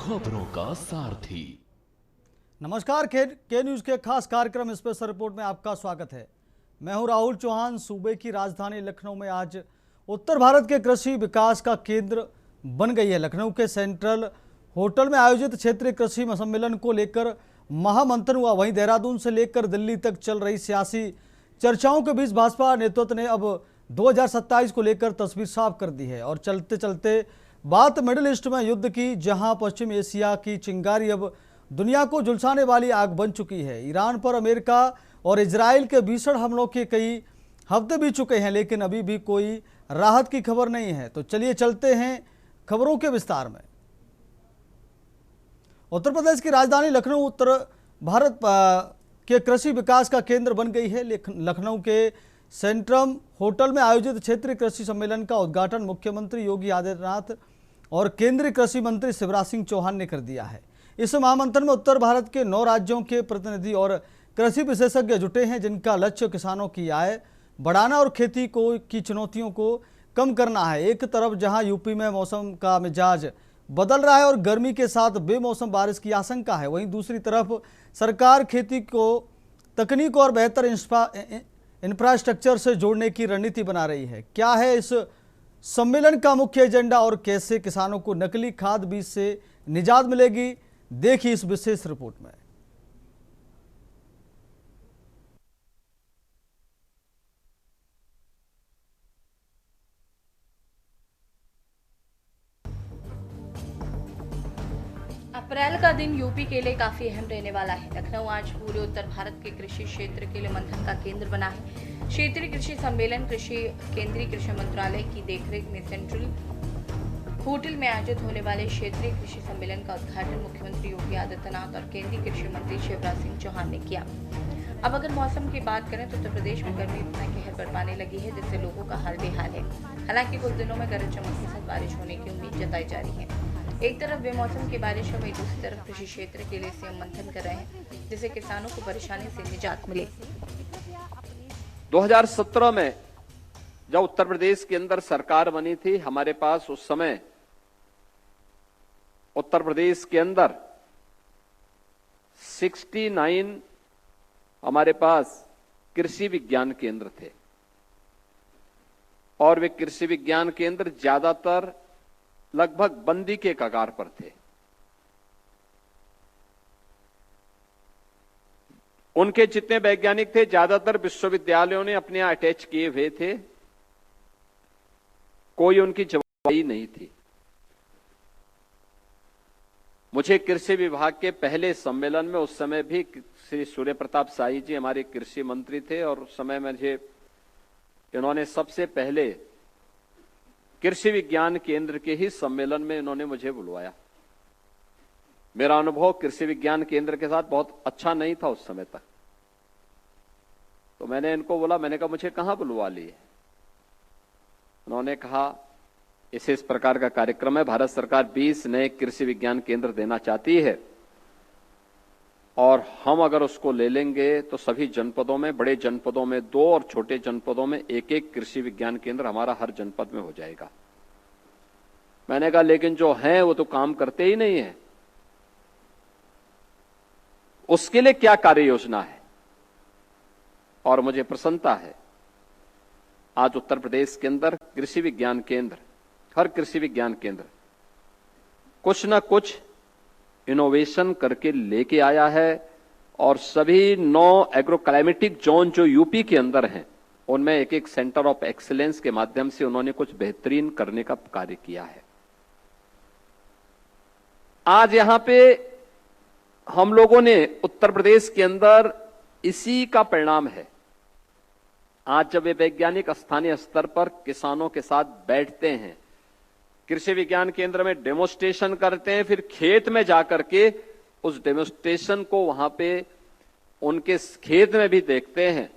खबरों का सारथी। नमस्कार, के न्यूज के खास कार्यक्रम स्पेशल रिपोर्ट में आपका स्वागत है। मैं हूं राहुल चौहान। सूबे की राजधानी लखनऊ में आज उत्तर भारत के कृषि विकास का केंद्र बन गई है। लखनऊ के सेंट्रल होटल में आयोजित क्षेत्रीय कृषि सम्मेलन को लेकर महामंथन हुआ। वहीं देहरादून से लेकर दिल्ली तक चल रही सियासी चर्चाओं के बीच भाजपा नेतृत्व ने अब 2027 को लेकर तस्वीर साफ कर दी है। और चलते चलते बात मिडिल ईस्ट में युद्ध की, जहां पश्चिम एशिया की चिंगारी अब दुनिया को झुलसाने वाली आग बन चुकी है। ईरान पर अमेरिका और इजराइल के भीषण हमलों के कई हफ्ते बीत चुके हैं, लेकिन अभी भी कोई राहत की खबर नहीं है। तो चलिए चलते हैं खबरों के विस्तार में। उत्तर प्रदेश की राजधानी लखनऊ उत्तर भारत के कृषि विकास का केंद्र बन गई है। लखनऊ के सेंट्रम होटल में आयोजित क्षेत्रीय कृषि सम्मेलन का उद्घाटन मुख्यमंत्री योगी आदित्यनाथ और केंद्रीय कृषि मंत्री शिवराज सिंह चौहान ने कर दिया है। इस महामंथन में उत्तर भारत के 9 राज्यों के प्रतिनिधि और कृषि विशेषज्ञ जुटे हैं, जिनका लक्ष्य किसानों की आय बढ़ाना और खेती की चुनौतियों को कम करना है। एक तरफ जहां यूपी में मौसम का मिजाज बदल रहा है और गर्मी के साथ बेमौसम बारिश की आशंका है, वहीं दूसरी तरफ सरकार खेती को तकनीक और बेहतर इंफ्रास्ट्रक्चर से जोड़ने की रणनीति बना रही है। क्या है इस सम्मेलन का मुख्य एजेंडा और कैसे किसानों को नकली खाद बीज से निजात मिलेगी, देखिए इस विशेष रिपोर्ट में। अप्रैल का दिन यूपी के लिए काफी अहम रहने वाला है। लखनऊ आज पूरे उत्तर भारत के कृषि क्षेत्र के लिए मंथन का केंद्र बना है। क्षेत्रीय कृषि सम्मेलन केंद्रीय कृषि मंत्रालय की देखरेख में सेंट्रल होटल में आयोजित होने वाले क्षेत्रीय कृषि सम्मेलन का उद्घाटन मुख्यमंत्री योगी आदित्यनाथ और केंद्रीय कृषि मंत्री शिवराज सिंह चौहान ने किया। अब अगर मौसम की बात करें तो उत्तर प्रदेश में गर्मी अपना कहर बरपाने लगी है, जिससे लोगों का हाल बेहाल है। हालांकि कुछ दिनों में गरज चमक के साथ बारिश होने की उम्मीद जताई जा रही है। एक तरफ बेमौसम की बारिश है, वहीं दूसरी तरफ कृषि क्षेत्र के लिए सीएम मंथन कर रहे हैं, जिससे किसानों को परेशानी से निजात मिले। 2017 में जब उत्तर प्रदेश के अंदर सरकार बनी थी, हमारे पास उस समय उत्तर प्रदेश के अंदर 69 हमारे पास कृषि विज्ञान केंद्र थे और वे कृषि विज्ञान केंद्र ज्यादातर लगभग बंदी के कगार पर थे। उनके जितने वैज्ञानिक थे ज्यादातर विश्वविद्यालयों ने अपने यहां अटैच किए हुए थे, कोई उनकी जवाबदेही नहीं थी। मुझे कृषि विभाग के पहले सम्मेलन में उस समय भी श्री सूर्य प्रताप शाही जी हमारे कृषि मंत्री थे और उस समय मुझे इन्होंने सबसे पहले कृषि विज्ञान केंद्र के ही सम्मेलन में इन्होंने मुझे बुलवाया। मेरा अनुभव कृषि विज्ञान केंद्र के साथ बहुत अच्छा नहीं था उस समय तक, तो मैंने इनको बोला, मैंने कहा मुझे कहां बुलवा लिए। उन्होंने कहा इस प्रकार का कार्यक्रम है, भारत सरकार 20 नए कृषि विज्ञान केंद्र देना चाहती है और हम अगर उसको ले लेंगे तो सभी जनपदों में, बड़े जनपदों में 2 और छोटे जनपदों में 1-1 कृषि विज्ञान केंद्र हमारा हर जनपद में हो जाएगा। मैंने कहा लेकिन जो हैं वो तो काम करते ही नहीं है, उसके लिए क्या कार्य योजना है। और मुझे प्रसन्नता है आज उत्तर प्रदेश के अंदर कृषि विज्ञान केंद्र, हर कृषि विज्ञान केंद्र कुछ ना कुछ इनोवेशन करके लेके आया है और सभी 9 एग्रो क्लाइमेटिक जोन जो यूपी के अंदर हैं उनमें एक सेंटर ऑफ एक्सीलेंस के माध्यम से उन्होंने कुछ बेहतरीन करने का कार्य किया है। आज यहां पे हम लोगों ने उत्तर प्रदेश के अंदर इसी का परिणाम है। आज जब वे वैज्ञानिक स्थानीय स्तर पर किसानों के साथ बैठते हैं, कृषि विज्ञान केंद्र में डेमोस्ट्रेशन करते हैं, फिर खेत में जाकर के उस डेमोस्ट्रेशन को वहां पे उनके खेत में भी देखते हैं,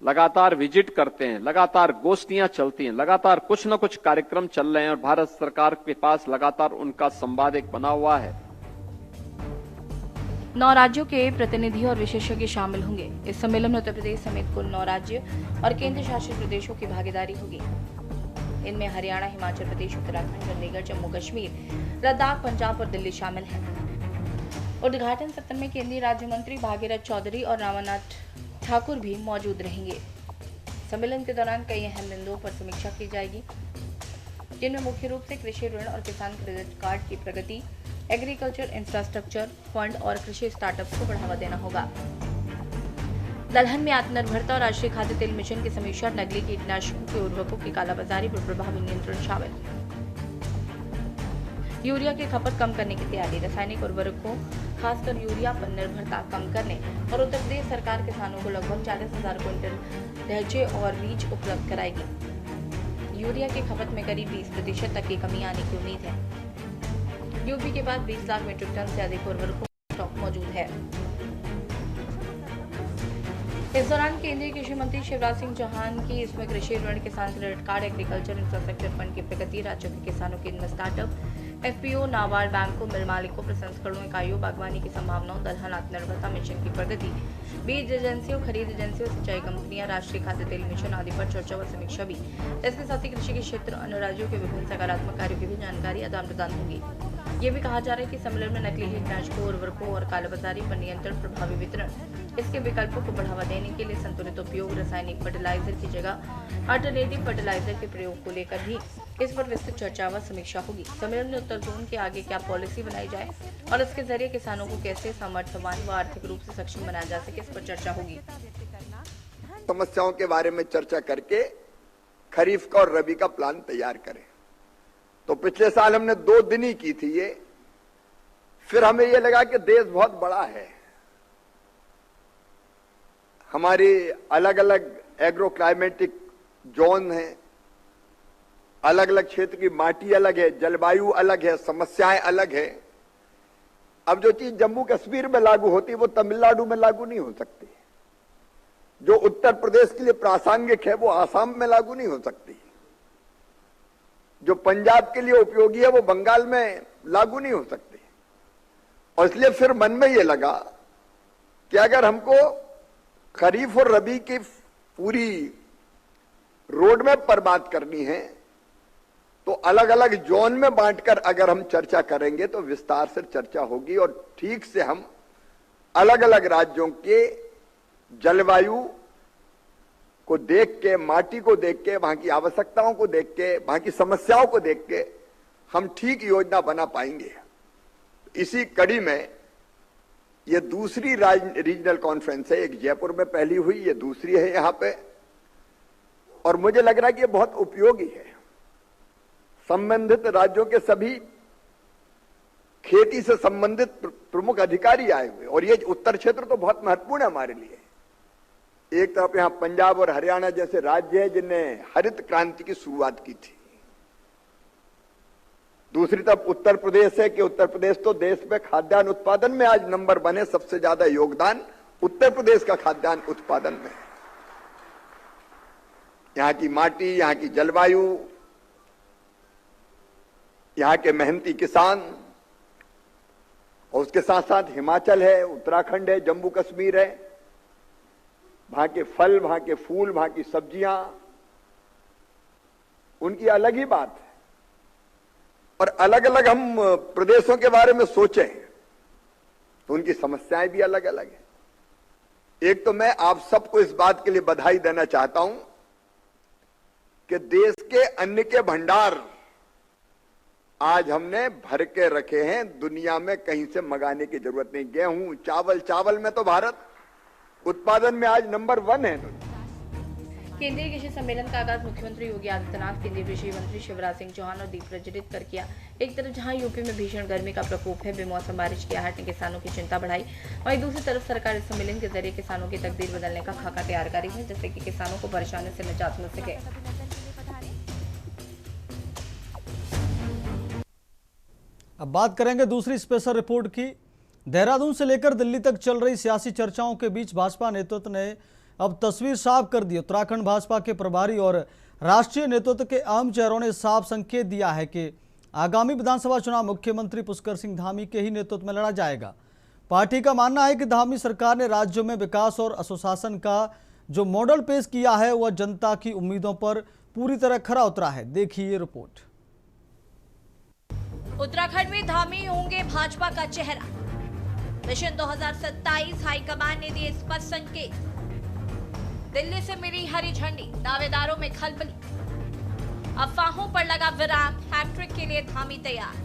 लगातार विजिट करते हैं, लगातार गोष्ठियां चलती हैं, लगातार कुछ न कुछ कार्यक्रम चल रहे हैं और भारत सरकार के पास लगातार उनका संवाद एक बना हुआ है। 9 राज्यों के प्रतिनिधि और विशेषज्ञ शामिल होंगे। इस सम्मेलन में उत्तर प्रदेश समेत कुल 9 राज्य और केंद्र शासित प्रदेशों की भागीदारी होगी। इनमें हरियाणा, हिमाचल प्रदेश, उत्तराखंड, चंडीगढ़, जम्मू कश्मीर, लद्दाख, पंजाब और दिल्ली शामिल हैं। उद्घाटन सत्र में केंद्रीय राज्य मंत्री भागीरथ चौधरी और रामानाथ ठाकुर भी मौजूद रहेंगे। सम्मेलन के दौरान कई अहम बिंदुओं पर समीक्षा की जाएगी, जिनमें मुख्य रूप से कृषि ऋण और किसान क्रेडिट कार्ड की प्रगति, एग्रीकल्चर इंफ्रास्ट्रक्चर फंड और कृषि स्टार्टअप्स को बढ़ावा देना होगा। दलहन में आत्मनिर्भरता और राष्ट्रीय खाद्य तेल मिशन की समीक्षा, नकली कीटनाशकों के उर्वरकों की कालाबाजारी पर प्रभावी नियंत्रण शामिल, यूरिया की खपत कम करने की तैयारी, रासायनिक उर्वरकों खासकर यूरिया पर निर्भरता कम करने और उत्तर प्रदेश सरकार किसानों को लगभग 40,000 क्विंटल ढैंचे और बीज उपलब्ध कराएगी। यूरिया की खपत में करीब 20% तक की कमी आने की उम्मीद है। यूपी के बाद 20 लाख मीट्रिक टन से अधिक उर्वरकों का स्टॉक मौजूद है। इस दौरान केंद्रीय कृषि मंत्री शिवराज सिंह चौहान की इसमें कृषि ऋण, किसान credit card, agriculture infrastructure fund की प्रगति, राज्यों के किसानों के इनमें स्टार्टअप, एफपीओ, नाबार्ड बैंकों, मिल मालिकों, प्रसंस्करणों इकाइयों, बागवानी की संभावनाओं, दलहन आत्मनिर्भरता मिशन की प्रगति, बीज एजेंसियों, खरीद एजेंसियों, सिंचाई कंपनियां, राष्ट्रीय खाद्य तेल मिशन आदि पर चर्चा व समीक्षा भी। इसके साथ ही कृषि के क्षेत्र, अन्य राज्यों के विभिन्न सकारात्मक कार्यों की भी जानकारी आदान प्रदान होगी। ये भी कहा जा रहा है कि सम्मेलन में नकली कीटनाशकों, उर्वरकों और कालाबाजारी पर नियंत्रण, प्रभावी वितरण, इसके विकल्पों को बढ़ावा देने के लिए संतुलित उपयोग, रासायनिक फर्टिलाइजर की जगह अल्टरनेटिव फर्टिलाइजर के प्रयोग को लेकर भी इस पर विस्तृत चर्चा व समीक्षा होगी। सम्मेलन में उत्तर जोन के आगे क्या पॉलिसी बनाई जाए और इसके जरिए किसानों को कैसे सामर्थ्यवान व आर्थिक रूप से सक्षम बनाया जा सके, इस पर चर्चा होगी। समस्याओं के बारे में चर्चा करके खरीफ का और रबी का प्लान तैयार करें। तो पिछले साल हमने 2 दिन ही की थी ये, फिर हमें ये लगा कि देश बहुत बड़ा है, हमारी अलग अलग एग्रो क्लाइमेटिक जोन है, अलग अलग क्षेत्र की माटी अलग है, जलवायु अलग है, समस्याएं अलग है। अब जो चीज जम्मू कश्मीर में लागू होती है वो तमिलनाडु में लागू नहीं हो सकती, जो उत्तर प्रदेश के लिए प्रासंगिक है वो आसाम में लागू नहीं हो सकती, जो पंजाब के लिए उपयोगी है वो बंगाल में लागू नहीं हो सकती। और इसलिए फिर मन में ये लगा कि अगर हमको खरीफ और रबी की पूरी रोड मैप पर बात करनी है तो अलग अलग जोन में बांटकर अगर हम चर्चा करेंगे तो विस्तार से चर्चा होगी और ठीक से हम अलग अलग राज्यों के जलवायु को देख के, माटी को देख के, वहां की आवश्यकताओं को देख के, वहां की समस्याओं को देख के हम ठीक योजना बना पाएंगे। इसी कड़ी में ये दूसरी रीजनल कॉन्फ्रेंस है, एक जयपुर में पहली हुई, ये दूसरी है यहां पे, और मुझे लग रहा है कि ये बहुत उपयोगी है। संबंधित राज्यों के सभी खेती से संबंधित प्रमुख अधिकारी आए हुए, और ये उत्तर क्षेत्र तो बहुत महत्वपूर्ण है हमारे लिए। एक तरफ यहां पंजाब और हरियाणा जैसे राज्य है जिनने हरित क्रांति की शुरुआत की थी, दूसरी तरफ उत्तर प्रदेश है कि उत्तर प्रदेश तो देश में खाद्यान्न उत्पादन में आज नंबर 1 है, सबसे ज्यादा योगदान उत्तर प्रदेश का खाद्यान्न उत्पादन में है। यहां की माटी, यहां की जलवायु, यहां के मेहनती किसान, और उसके साथ साथ हिमाचल है, उत्तराखंड है, जम्मू कश्मीर है, वहां के फल, वहां के फूल, वहां की सब्जियां, उनकी अलग ही बात है। और अलग अलग हम प्रदेशों के बारे में सोचें तो उनकी समस्याएं भी अलग अलग है। एक तो मैं आप सबको इस बात के लिए बधाई देना चाहता हूं कि देश के अन्न के भंडार आज हमने भर के रखे हैं, दुनिया में कहीं से मंगाने की जरूरत नहीं। गेहूं, चावल में तो भारत उत्पादन में आज नंबर 1 है। केंद्रीय कृषि सम्मेलन का आगाज मुख्यमंत्री योगी आदित्यनाथ, केंद्रीय कृषि मंत्री शिवराज सिंह चौहान और दीप प्रज्वलित कर किया। एक तरफ जहां यूपी में भीषण गर्मी का प्रकोप है, बेमौसम बारिश की आहट ने किसानों की चिंता बढ़ाई, वहीं दूसरी तरफ सरकार इस सम्मेलन के जरिए किसानों की तकदीर बदलने का खाका तैयार कर रही है, जिससे कि किसानों को परेशानी से निजात मिल सके। अब बात करेंगे दूसरी स्पेशल रिपोर्ट की। देहरादून से लेकर दिल्ली तक चल रही सियासी चर्चाओं के बीच भाजपा नेतृत्व ने अब तस्वीर साफ कर दी। उत्तराखंड भाजपा के प्रभारी और राष्ट्रीय नेतृत्व के अहम चेहरों ने साफ संकेत दिया है कि आगामी विधानसभा चुनाव मुख्यमंत्री पुष्कर सिंह धामी के ही नेतृत्व में लड़ा जाएगा। पार्टी का मानना है कि धामी सरकार ने राज्यों में विकास और सुशासन का जो मॉडल पेश किया है वह जनता की उम्मीदों पर पूरी तरह खरा उतरा है। देखिए ये रिपोर्ट। उत्तराखंड में धामी होंगे भाजपा का चेहरा। मिशन 2027 हाईकमान ने दिए स्पष्ट संकेत। दिल्ली से मिली हरी झंडी, दावेदारों में खलबली। अफवाहों पर लगा विराम, हैट्रिक के लिए धामी तैयार।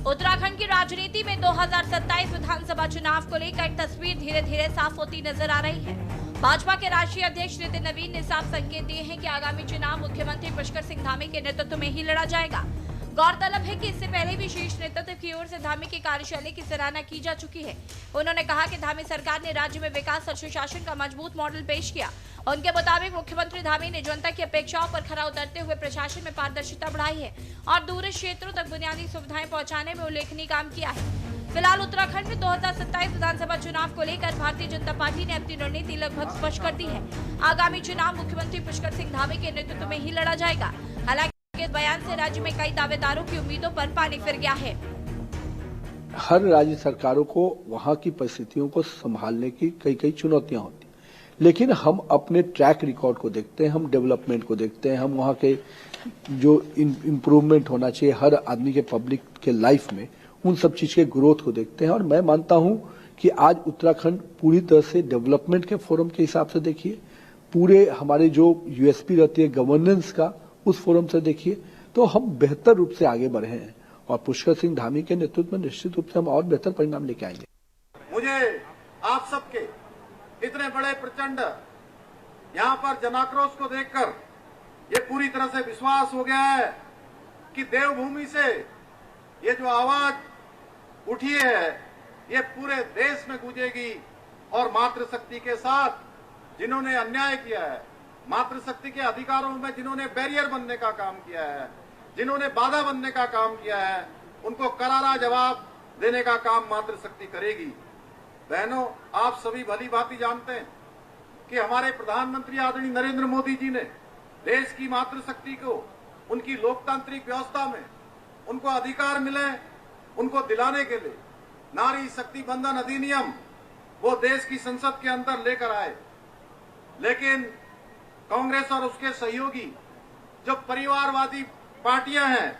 उत्तराखंड की राजनीति में 2027 विधानसभा चुनाव को लेकर तस्वीर धीरे धीरे साफ होती नजर आ रही है। भाजपा के राष्ट्रीय अध्यक्ष नितिन नवीन ने साफ संकेत दिए हैं कि आगामी चुनाव मुख्यमंत्री पुष्कर सिंह धामी के नेतृत्व में ही लड़ा जाएगा। गौरतलब है कि इससे पहले भी शीर्ष नेतृत्व की ओर से धामी की कार्यशैली की सराहना की जा चुकी है। उन्होंने कहा कि धामी सरकार ने राज्य में विकास और सुशासन का मजबूत मॉडल पेश किया। उनके मुताबिक मुख्यमंत्री धामी ने जनता की अपेक्षाओं पर खरा उतरते हुए प्रशासन में पारदर्शिता बढ़ाई है और दूरस्थ क्षेत्रों तक बुनियादी सुविधाएं पहुंचाने में उल्लेखनीय काम किया है। फिलहाल उत्तराखंड में 2027 विधानसभा चुनाव को लेकर भारतीय जनता पार्टी ने अपनी रणनीति लगभग स्पष्ट कर दी है। आगामी चुनाव मुख्यमंत्री पुष्कर सिंह धामी के नेतृत्व में ही लड़ा जाएगा। हालांकि इस बयान से राज्य में कई दावेदारों की उम्मीदों पर पानी फिर गया है। हर राज्य सरकारों को वहां की परिस्थितियों को संभालने की कई चुनौतियां होती, लेकिन हम अपने ट्रैक रिकॉर्ड को देखते हैं, हम डेवलपमेंट को देखते हैं, हम वहां के जो इम्प्रूवमेंट होना चाहिए हर आदमी के पब्लिक के लाइफ में, उन सब चीज के ग्रोथ को देखते हैं। और मैं मानता हूं कि आज उत्तराखंड पूरी तरह से डेवलपमेंट के फोरम के हिसाब से देखिए, पूरे हमारे जो यूएसपी रहती है गवर्नेंस का, उस फोरम से देखिए, तो हम बेहतर रूप से आगे बढ़े हैं और पुष्कर सिंह धामी के नेतृत्व में निश्चित रूप से हम और बेहतर परिणाम लेके आएंगे। मुझे आप सबके इतने बड़े प्रचंड यहाँ पर जनाक्रोश को देखकर ये पूरी तरह से विश्वास हो गया है कि देवभूमि से ये जो आवाज उठी है ये पूरे देश में गूंजेगी और मातृशक्ति के साथ जिन्होंने अन्याय किया है, मातृशक्ति के अधिकारों में जिन्होंने बैरियर बनने का काम किया है, जिन्होंने बाधा बनने का काम किया है, उनको करारा जवाब देने का काम मातृशक्ति करेगी। बहनों, आप सभी भली भांति जानते हैं कि हमारे प्रधानमंत्री आदरणीय नरेंद्र मोदी जी ने देश की मातृशक्ति को उनकी लोकतांत्रिक व्यवस्था में उनको अधिकार मिले, उनको दिलाने के लिए नारी शक्ति बंधन अधिनियम वो देश की संसद के अंदर लेकर आए। लेकिन कांग्रेस और उसके सहयोगी जो परिवारवादी पार्टियां हैं,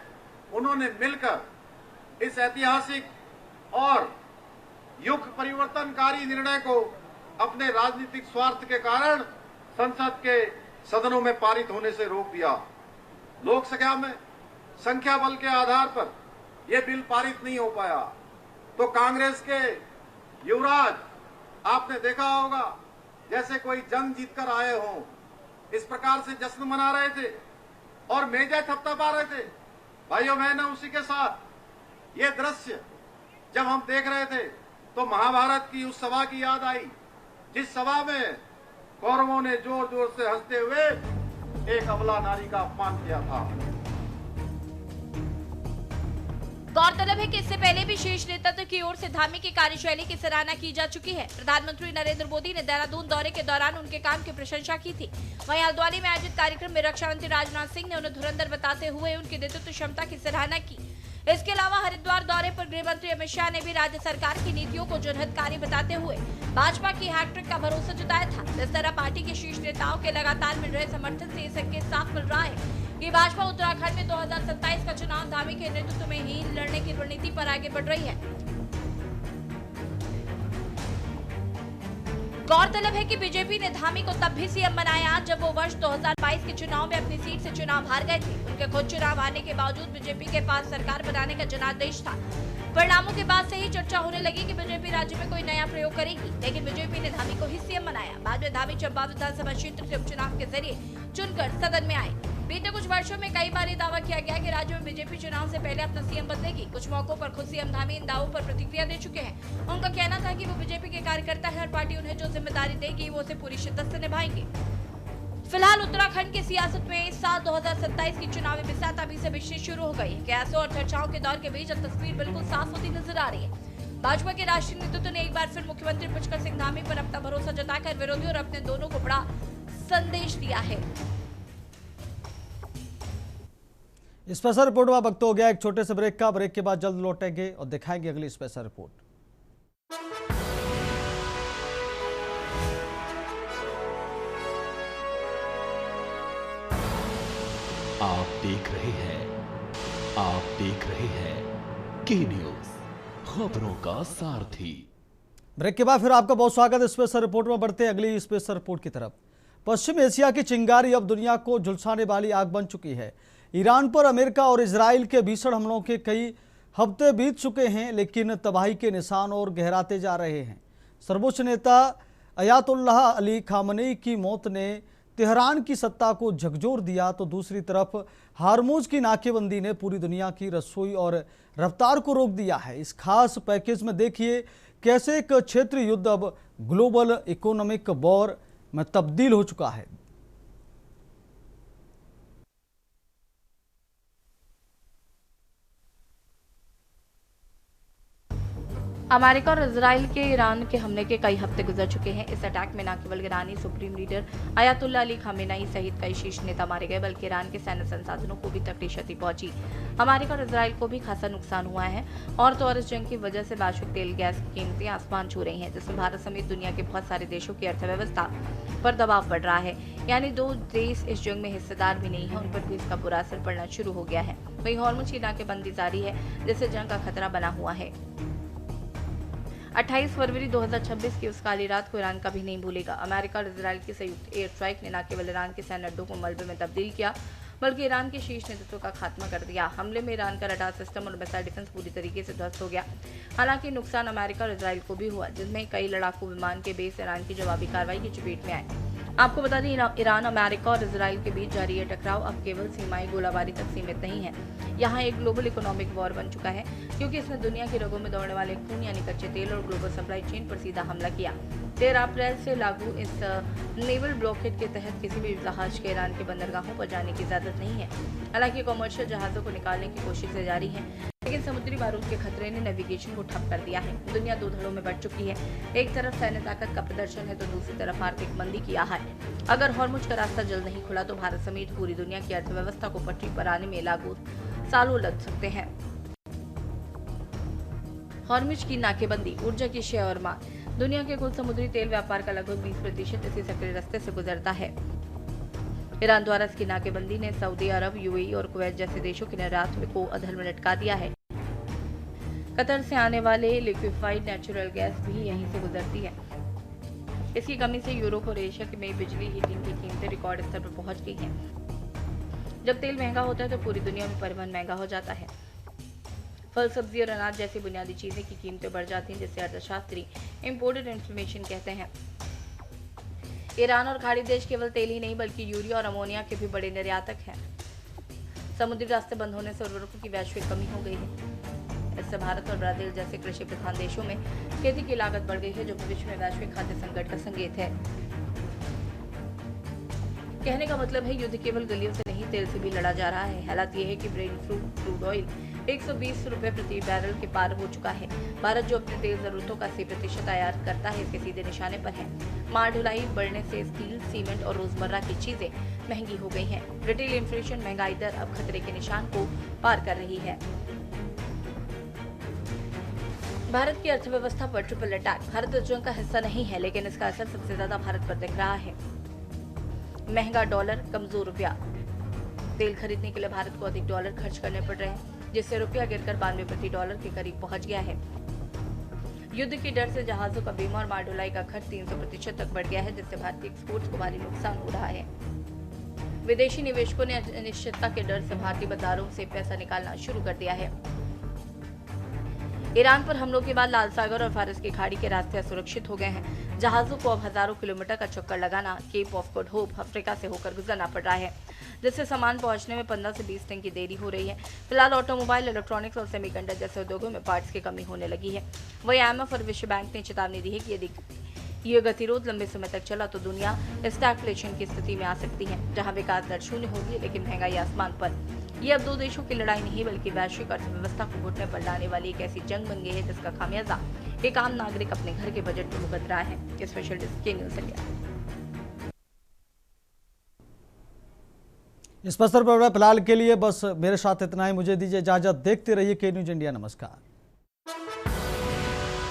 उन्होंने मिलकर इस ऐतिहासिक और युग परिवर्तनकारी निर्णय को अपने राजनीतिक स्वार्थ के कारण संसद के सदनों में पारित होने से रोक दिया। लोकसभा में संख्या बल के आधार पर यह बिल पारित नहीं हो पाया, तो कांग्रेस के युवराज आपने देखा होगा जैसे कोई जंग जीतकर आए हों, इस प्रकार से जश्न मना रहे थे और मेजें थपथपा रहे थे। भाइयों बहनों, उसी के साथ ये दृश्य जब हम देख रहे थे तो महाभारत की उस सभा की याद आई जिस सभा में कौरवों ने जोर जोर से हंसते हुए एक अबला नारी का अपमान किया था। गौरतलब है कि इससे पहले भी शीर्ष नेतृत्व की ओर से धामी की कार्यशैली की सराहना की जा चुकी है। प्रधानमंत्री नरेंद्र मोदी ने देहरादून दौरे के दौरान उनके काम की प्रशंसा की थी। वहीं हल्द्वानी में आयोजित कार्यक्रम में रक्षा मंत्री राजनाथ सिंह ने उन्हें धुरंधर बताते हुए उनकी नेतृत्व क्षमता की सराहना की। इसके अलावा हरिद्वार दौरे पर गृह मंत्री अमित शाह ने भी राज्य सरकार की नीतियों को जनहितकारी बताते हुए भाजपा की हैट्रिक का भरोसा जताया था। इस तरह पार्टी के शीर्ष नेताओं के लगातार मिल रहे समर्थन से ये संकेत साफ मिल रहा है कि भाजपा उत्तराखंड में 2027 का चुनाव धामी के नेतृत्व में ही लड़ने की रणनीति पर आगे बढ़ रही है। गौरतलब है कि बीजेपी ने धामी को तब भी सीएम बनाया जब वो वर्ष 2022 के चुनाव में अपनी सीट से चुनाव हार गए थे। उनके खुद चुनाव हारने के बावजूद बीजेपी के पास सरकार बनाने का जनादेश था। परिणामों के बाद से ही चर्चा होने लगी कि बीजेपी राज्य में कोई नया प्रयोग करेगी, लेकिन बीजेपी ने धामी को ही सीएम बनाया। बाद में धामी चंबा विधानसभा क्षेत्र के उपचुनाव के जरिए चुनकर सदन में आए। बीते कुछ वर्षों में कई बार दावा किया गया कि राज्य में बीजेपी चुनाव से पहले अपना सीएम बदलेगी। कुछ मौकों पर खुद सीएम धामी इन दावों पर प्रतिक्रिया दे चुके हैं। उनका कहना था कि वो बीजेपी के कार्यकर्ता है और पार्टी उन्हें जो जिम्मेदारी देगी वो उसे पूरी शिद्दत से निभाएंगे। फिलहाल उत्तराखंड की सियासत में इस साल 2027 की चुनावी बिसात अभी से बिजली शुरू हो गई है। कैसों और चर्चाओं के दौर के बीच अब तस्वीर बिल्कुल साफ होती नजर आ रही है। भाजपा के राष्ट्रीय नेतृत्व ने एक बार फिर मुख्यमंत्री पुष्कर सिंह धामी पर अपना भरोसा जताकर विरोधियों और अपने दोनों को बड़ा संदेश दिया है। स्पेशल रिपोर्ट में वक्त हो गया एक छोटे से ब्रेक का। ब्रेक के बाद जल्द लौटेंगे और दिखाएंगे अगली स्पेशल रिपोर्ट। आप देख रहे हैं के न्यूज, खबरों का सारथी। ब्रेक के बाद फिर आपका बहुत स्वागत है। स्पेशल रिपोर्ट में बढ़ते अगली स्पेशल रिपोर्ट की तरफ। पश्चिम एशिया की चिंगारी अब दुनिया को झुलसाने वाली आग बन चुकी है। ईरान पर अमेरिका और इजराइल के भीषण हमलों के कई हफ्ते बीत चुके हैं, लेकिन तबाही के निशान और गहराते जा रहे हैं। सर्वोच्च नेता अयातुल्लाह अली खामनेई की मौत ने तेहरान की सत्ता को झकझोर दिया, तो दूसरी तरफ हारमूज की नाकेबंदी ने पूरी दुनिया की रसोई और रफ्तार को रोक दिया है। इस खास पैकेज में देखिए कैसे एक क्षेत्रीय युद्ध अब ग्लोबल इकोनॉमिक वॉर में तब्दील हो चुका है। अमेरिका और इजराइल के ईरान के हमले के कई हफ्ते गुजर चुके हैं। इस अटैक में न केवल ईरानी supreme leader Ayatollah Ali Khamenei सहित कई शीर्ष नेता मारे गए, बल्कि ईरान के सैन्य संसाधनों को भी तकड़ी क्षति पहुंची। अमेरिका और इजराइल को भी खासा नुकसान हुआ है और तो और इस जंग की वजह से वैश्विक तेल गैस की कीमतें आसमान छू रही हैं, जिसमें भारत समेत दुनिया के बहुत सारे देशों की अर्थव्यवस्था पर दबाव पड़ रहा है। यानी दो देश इस जंग में हिस्सेदार भी नहीं है, उन पर भी इसका बुरा असर पड़ना शुरू हो गया है। वहीं हॉर्मुज की नाकेबंदी जारी है, जिससे जंग का खतरा बना हुआ है। 28 फरवरी 2026 की उस काली रात को ईरान कभी नहीं भूलेगा। अमेरिका और इजराइल की संयुक्त एयर स्ट्राइक ने न केवल ईरान के सैन्य अड्डों को मलबे में तब्दील किया, बल्कि ईरान के शीर्ष नेतृत्व का खात्मा कर दिया। हमले में ईरान का रडार सिस्टम और मिसाइल डिफेंस पूरी तरीके से ध्वस्त हो गया। हालांकि नुकसान अमेरिका और इजराइल को भी हुआ, जिसमें कई लड़ाकू विमान के बेस ईरान की जवाबी कार्रवाई की चपेट में आए। आपको बता दें, ईरान, अमेरिका और इजराइल के बीच जारी यह टकराव अब केवल सीमाई गोलाबारी तक सीमित नहीं है। यहाँ एक ग्लोबल इकोनॉमिक वॉर बन चुका है, क्योंकि इसने दुनिया की रगों में दौड़ने वाले खून यानी कच्चे तेल और ग्लोबल सप्लाई चेन पर सीधा हमला किया। 13 अप्रैल से लागू इस नेवल ब्लॉकेड के तहत किसी भी जहाज के ईरान के बंदरगाहों पर जाने की इजाजत नहीं है। हालांकि कमर्शियल जहाजों को निकालने की कोशिशें जारी हैं, लेकिन समुद्री बारूद के खतरे ने नेविगेशन को ठप कर दिया है। दुनिया दो धड़ों में बंट चुकी है। एक तरफ सैन्य ताकत का प्रदर्शन है, तो दूसरी तरफ आर्थिक मंदी की आह है। अगर हॉर्मुज का रास्ता जल्द नहीं खुला तो भारत समेत पूरी दुनिया की अर्थव्यवस्था को पटरी पर आने में लागू सालों लग सकते हैं। हॉर्मुज की नाकेबंदी, ऊर्जा की शेयर और मांग। दुनिया के कुल समुद्री तेल व्यापार का लगभग 20% इसी सक्रिय रास्ते से गुजरता है। ईरान द्वारा इसकी नाकेबंदी ने सऊदी अरब, यूएई और कुवैत जैसे देशों के निर्यात को अधर में लटका दिया है। कतर से आने वाले लिक्विफाइड नेचुरल गैस भी यहीं से गुजरती है। इसकी कमी से यूरोप और एशिया में बिजली हीटिंग की कीमतें रिकॉर्ड स्तर पर पहुंच गई हैं। जब तेल महंगा होता है तो पूरी दुनिया में परिवहन महंगा हो जाता है। फल, सब्जी और अनाज जैसी बुनियादी चीजें की कीमतें बढ़ जाती हैं, जिससे अर्थशास्त्री इम्पोर्टेड इन्फ्लेशन कहते हैं। ईरान और खाड़ी देश केवल तेल ही नहीं बल्कि यूरिया और अमोनिया के भी बड़े निर्यातक हैं। समुद्री रास्ते बंद होने से उर्वरकों की वैश्विक कमी हो गई है। इससे भारत और ब्राजील जैसे कृषि प्रधान देशों में खेती की लागत बढ़ गई है, जो भविष्य में वैश्विक खाद्य संकट का संकेत है। कहने का मतलब है, युद्ध केवल गलियों से नहीं, तेल से भी लड़ा जा रहा है। हालात यह है कि ब्रेन फ्रूट क्रूड ऑयल 120 रुपए प्रति बैरल के पार हो चुका है। भारत जो अपने तेल जरूरतों का 80% आयात करता है, इसके सीधे निशाने पर है। माल ढुलाई बढ़ने से स्टील, सीमेंट और रोजमर्रा की चीजें महंगी हो गई हैं। रिटेल इन्फ्लेशन महंगाई दर अब खतरे के निशान को पार कर रही है। भारत की अर्थव्यवस्था पर ट्रिपल अटैक। भारत इस जंग का हिस्सा नहीं है, लेकिन इसका असर सबसे ज्यादा भारत पर दिख रहा है। महंगा डॉलर, कमजोर रुपया। तेल खरीदने के लिए भारत को अधिक डॉलर खर्च करने पड़ रहे हैं, जिससे रुपया गिरकर 92 प्रति डॉलर के करीब पहुंच गया है। युद्ध की डर से जहाजों का बीमा और माल ढुलाई का खर्च 300% तक बढ़ गया है, जिससे भारतीय एक्सपोर्ट्स को भारी नुकसान हो रहा है। विदेशी निवेशकों ने अनिश्चितता के डर से भारतीय बाजारों से पैसा निकालना शुरू कर दिया है। ईरान पर हमलों के बाद लाल सागर और फारस की खाड़ी के रास्ते असुरक्षित हो गए हैं। जहाजों को अब हजारों किलोमीटर का चक्कर लगाना, Cape of Good Hope Africa से होकर गुजरना पड़ रहा है, जिससे सामान पहुंचने में 15 से 20 दिन की देरी हो रही है। फिलहाल ऑटोमोबाइल, इलेक्ट्रॉनिक्स और सेमीकंडक्टर जैसे उद्योगों में पार्ट्स की कमी होने लगी है। वहीं IMF और विश्व बैंक ने चेतावनी दी है कि यदि ये गतिरोध लंबे समय तक चला तो दुनिया स्टैगफ्लेशन की स्थिति में आ सकती है, जहां विकास दर शून्य होगी लेकिन महंगाई आसमान पर। ये अब दो देशों की लड़ाई नहीं बल्कि वैश्विक अर्थव्यवस्था को घुटने पर लाने वाली एक ऐसी जंग बन गई है, जिसका खामियाजा एक आम नागरिक अपने घर के बजट में भुगत रहा है। स्पेशल डेस्क के न्यूज़ इंडिया। इस पर फिलहाल के लिए बस मेरे साथ इतना ही। मुझे दीजिए इजाजत। देखते रहिए के न्यूज़ इंडिया। नमस्कार।